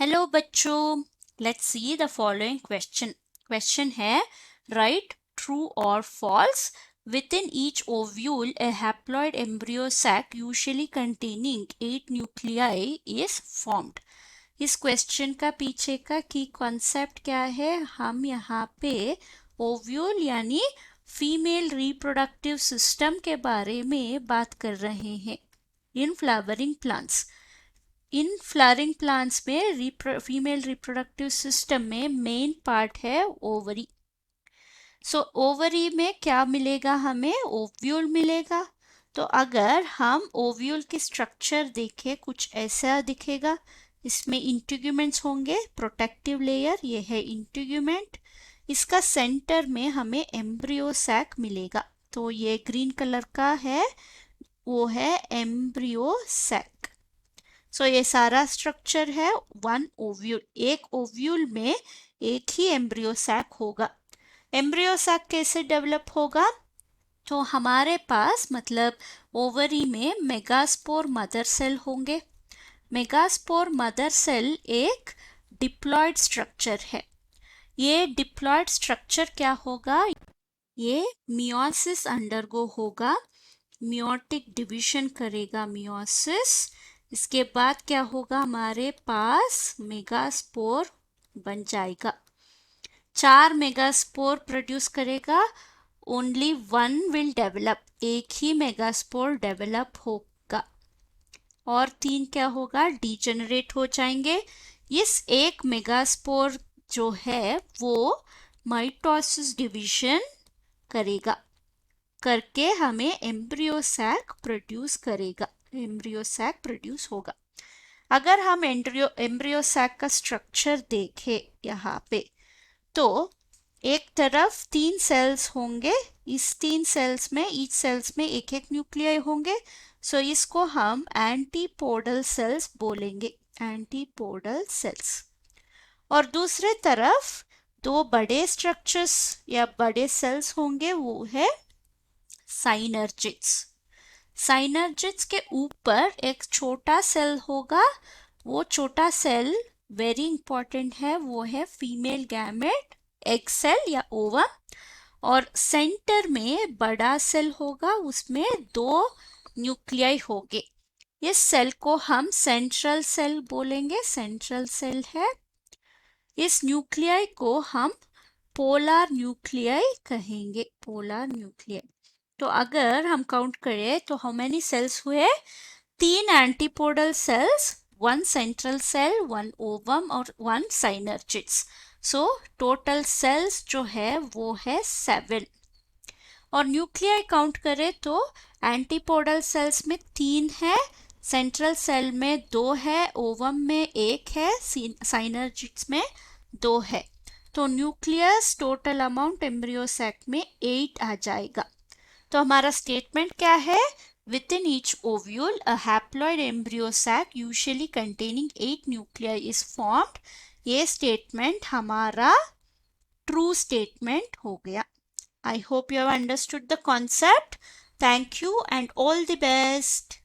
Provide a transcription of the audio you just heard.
Hello बच्चों, let's see the following question है right true और false within each ovule a haploid embryo sac usually containing 8 nuclei is formed। इस question का पीछे का की कॉन्सेप्ट क्या है? हम यहाँ पे ओव्यूल यानी फीमेल रिप्रोडक्टिव सिस्टम के बारे में बात कर रहे हैं in flowering plants. In flowering plants में फीमेल रिप्रोडक्टिव सिस्टम में मेन पार्ट है ओवरी। सो ओवरी में क्या मिलेगा? हमें ओव्यूल मिलेगा। तो अगर हम ओव्यूल की स्ट्रक्चर देखें कुछ ऐसा दिखेगा। इसमें इंटीग्यूमेंट्स होंगे, प्रोटेक्टिव लेयर ये है इंटीग्यूमेंट। इसका सेंटर में हमें एम्ब्रियो सैक मिलेगा। तो ये ग्रीन कलर का है, वो है एम्ब्रियो सैक। सो ये सारा स्ट्रक्चर है वन ओव्यूल। एक ओव्यूल में एक ही एम्ब्रियो सैक होगा। एम्ब्रियो सैक कैसे डेवलप होगा? तो हमारे पास मतलब ओवरी में मेगास्पोर मदर सेल होंगे। मेगास्पोर मदर सेल एक डिप्लॉयड स्ट्रक्चर है। ये डिप्लॉयड स्ट्रक्चर क्या होगा? ये मियोसिस अंडरगो होगा, मियोटिक डिवीजन करेगा मियोसिस। इसके बाद क्या होगा? हमारे पास मेगास्पोर बन जाएगा। 4 मेगास्पोर प्रोड्यूस करेगा, ओनली 1 विल डेवलप, एक ही मेगास्पोर डेवलप होगा और 3 क्या होगा? डीजेनरेट हो जाएंगे। इस एक मेगास्पोर जो है वो माइटोसिस डिवीजन करेगा, करके हमें एम्ब्रियो सैक प्रोड्यूस करेगा, एम्ब्रियो सैक प्रोड्यूस होगा। अगर हम एम्ब्रियो सैक का स्ट्रक्चर देखें यहाँ पे, तो एक तरफ 3 सेल्स होंगे। इस 3 सेल्स में ईच सेल्स में एक एक न्यूक्लियाई होंगे। सो इसको हम एंटीपोडल सेल्स बोलेंगे, एंटीपोडल सेल्स। और दूसरे तरफ 2 बड़े स्ट्रक्चर्स या बड़े सेल्स होंगे, वो है साइनर्जिड्स। साइनर्जिड्स के ऊपर एक छोटा सेल होगा। वो छोटा सेल वेरी इंपॉर्टेंट है, वो है फीमेल गैमेट एग सेल या ओवम। और सेंटर में बड़ा सेल होगा, उसमें 2 न्यूक्लियाई होंगे। इस सेल को हम सेंट्रल सेल बोलेंगे, सेंट्रल सेल है। इस न्यूक्लियाई को हम पोलर न्यूक्लियाई कहेंगे, पोलर न्यूक्लियाई। तो अगर हम काउंट करें तो हाउ मेनी सेल्स हुए? 3 antipodal cells, 1 central cell, 1 ovum और 1 साइनर्जिड्स। सो टोटल सेल्स जो है वो है 7। और न्यूक्लियाई काउंट करें तो एंटीपोडल सेल्स में 3 है, सेंट्रल सेल में 2 है, ओवम में 1 है, साइनर्जिड्स में 2 है। तो nucleus total amount embryo sac में 8 आ जाएगा। तो हमारा स्टेटमेंट क्या है? Within each ovule, a haploid embryo sac usually containing 8 nuclei is formed। ये स्टेटमेंट हमारा ट्रू स्टेटमेंट हो गया। I hope you have understood the concept. Thank you and all the best.